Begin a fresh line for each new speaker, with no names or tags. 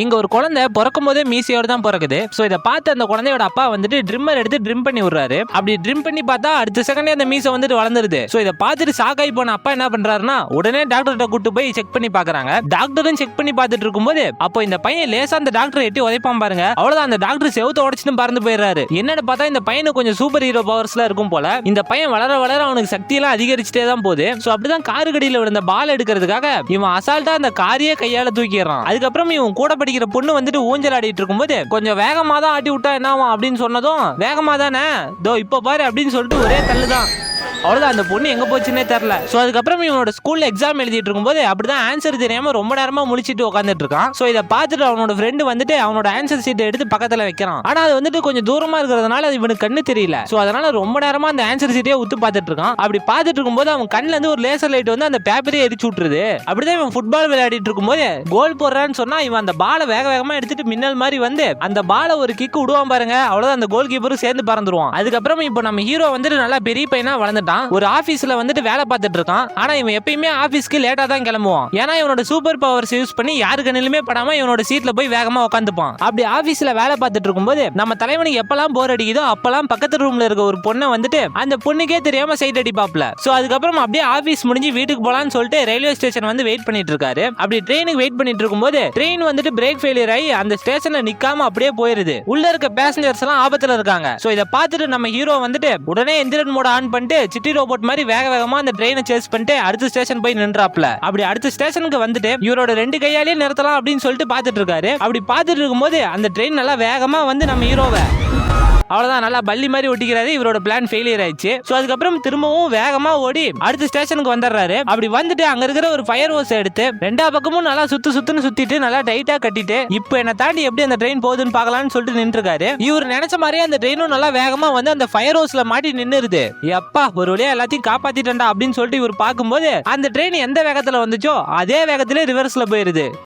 இங்க ஒரு குழந்தை பிறக்கும் போதே மீசையோட தான் பிறக்குது. சோ இதை பார்த்து அந்த குழந்தையோட அப்பா வந்துட்டு ட்ரிம்மர் எடுத்து ட்ரிம் பண்ணி விடுறாரு. அப்படி ட்ரிம் பண்ணி பார்த்தா அடுத்த செகண்டே அந்த மீசை வந்துட்டு வளர்ந்துருது. சோ இதை பார்த்துட்டு சாக்காய் போன அப்பா என்ன பண்றாருன்னா உடனே டாக்டர்கிட்ட கூட்டு போய் செக் பண்ணி பாக்குறாங்க. டாக்டரும் செக் பண்ணி பார்த்துட்டு இருக்கும்போது அப்போ இந்த பையன் லேசா அந்த டாக்டர் எட்டி உதைப்பான் பாருங்க. அவ்வளவுதான், அந்த டாக்டர் செவுத்த உடைச்சுன்னு பறந்து போயிடுறாரு. என்னன்னு பார்த்தா இந்த பையனுக்கு கொஞ்சம் சூப்பர் ஹீரோ பவர்ஸ்லாம் இருக்கும் போல. இந்த பையன் வளர வளர அவனுக்கு சக்தி எல்லாம் அதிகரிச்சுட்டே தான் போகுது. சோ அப்படிதான் காரு கடியில விழுந்த பால் எடுக்கிறதுக்காக இவன் அசால்ட்டா அந்த காரியே கையால தூக்கிடுறான். அதுக்கப்புறம் இவன் கூட படிக்கிற பொண்ணு வந்துட்டு ஊஞ்சல் ஆடிட்டு இருக்கும்போது கொஞ்சம் வேகமா தான் ஆட்டி விட்டா என்ன ஆகும் அப்படின்னு சொன்னதும் வேகமா தானே தோ இப்ப பாரு அப்படின்னு சொல்லிட்டு ஒரே தள்ளுதான். அவ்வளவுதான், அந்த பொண்ணு எங்க போச்சுன்னே தெரியல. சோ அதுக்கப்புறம் இவனோட ஸ்கூல்ல எக்ஸாம் எழுதிட்டு இருக்கும்போது அப்படிதான் ஆன்சர் தெரியாம ரொம்ப நேரமா முழிச்சிட்டு உட்காந்துட்டு இருக்கான். சோ இதை பார்த்துட்டு அவனோட ஃப்ரெண்டு வந்துட்டு அவனோட ஆன்சர் ஷீட் எடுத்து பக்கத்துல வைக்கிறான். ஆனா அது வந்துட்டு கொஞ்சம் தூரமா இருக்கிறதுனால இவனுக்கு கண்ணு தெரியல. சோ அதனால ரொம்ப நேரமா அந்த ஆன்சர் ஷீட்டே உத்து பார்த்துட்டு இருக்கான். அப்படி பார்த்துட்டு இருக்கும்போது அவன் கண்ணுல இருந்து ஒரு லேசர் லைட் வந்து அந்த பேப்பரே எரிச்சு விட்டுருது. அப்படிதான் இவன் ஃபுட்பால் விளையாடிட்டு இருக்கும்போது கோல் போடுறான்னு சொன்னா இவன் அந்த பாலை வேக வேகமா எடுத்துட்டு மின்னல் மாதிரி வந்து அந்த பாலை ஒரு கிக் விடுவான் பாருங்க. அவ்வளவுதான், அந்த கோல் கீப்பரும் சேர்ந்து பறந்துருவான். அதுக்கப்புறம் இப்போ நம்ம ஹீரோ வந்துட்டு நல்லா பெரிய பையனா வளர்ந்துட்டான். ஒரு ஆபீஸ்ல வந்துட்டு வேலை பார்த்துட்டு இருக்கான். ஆனா இவன் எப்பயுமே ஆபீஸ்க்கு லேட்டா தான் கிளம்புவான். ஏன்னா இவனோட சூப்பர் பவர்ஸ் யூஸ் பண்ணி யாரு கண்ணிலுமே படாம இவனோட சீட்ல போய் வேகமா உட்காந்துப்பான். அப்படி ஆபீஸ்ல வேலை பார்த்துட்டு இருக்கும்போது நம்ம தலைவனுக்கு எப்பெல்லாம் போர் அடிக்குதோ அப்பெல்லாம் பக்கத்து ரூம்ல இருக்க ஒரு பொண்ணை வந்துட்டு அந்த பொண்ணுக்கே தெரியாம சைட் அடிப்பாப்ல. சோ அதுக்கப்புறம் அப்படியே ஆபீஸ் முடிஞ்சு வீட்டுக்கு போலான்னு சொல்லிட்டு ரயில்வே ஸ்டேஷன் வந்து வெயிட் பண்ணிட்டு இருக்காரு. அப்படி ட்ரெயினுக்கு வெயிட் பண்ணிட்டு இருக்கும்போது ட்ரெயின் வந்துட்டு பிரேக் ஃபெயிலியர் ஆகி அந்த ஸ்டேஷன்ல நிக்காம அப்படியே போயிருது. உள்ள இருக்க பேசஞ்சர்ஸ் எல்லாம் ஆபத்துல இருக்காங்க. சோ இதை பார்த்துட்டு நம்ம ஹீரோ வந்துட்டு உடனே எந்திரன் மோட ஆன் பண்ணிட்டு சிட்டி ரோபோட் மாதிரி வேக வேகமா அந்த ட்ரெயினை சேஸ் பண்ணிட்டு அடுத்த ஸ்டேஷன் போய் நின்றாப்ல. அப்படி அடுத்த ஸ்டேஷனுக்கு வந்துட்டு இவரோட ரெண்டு கையாலேயே நிறுத்தலாம் அப்படின்னு சொல்லிட்டு பார்த்துட்டு இருக்காரு. அப்படி பார்த்துட்டு இருக்கும்போது அந்த ட்ரெயின் நல்லா வேகமா வந்து நம்ம ஹீரோவை அவ்வளவுதான் நல்லா பள்ளி மாதிரி ஒட்டிக்கிறாரு. இவரோட பிளான் ஃபெயிலியர் ஆயிடுச்சு. சோ அதுக்கப்புறம் திரும்பவும் வேகமா ஓடி அடுத்த ஸ்டேஷனுக்கு வந்துடுறாரு. அப்படி வந்துட்டு அங்க இருக்கிற ஒரு ஃபயர் ஹோஸ் எடுத்து ரெண்டா பக்கமும் நல்லா சுத்துன்னு சுத்திட்டு நல்லா டைட்டா கட்டிட்டு இப்போ என்ன தாண்டி எப்படி அந்த ட்ரெயின் போகுதுன்னு பார்க்கலாம்னு சொல்லிட்டு நின்று இருக்காரு. இவர் நினைச்ச மாதிரியே அந்த ட்ரெயினும் நல்லா வேகமா வந்து அந்த ஃபயர் ஹோஸ்ல மாட்டி நின்னுருது. எப்பா ஒரு வழியா எல்லாத்தையும் காப்பாத்திட்டா அப்படின்னு சொல்லிட்டு இவர் பார்க்கும்போது அந்த ட்ரெயின் எந்த வேகத்துல வந்துச்சோ அதே வேகத்திலே ரிவர்ஸ்ல போயிருது.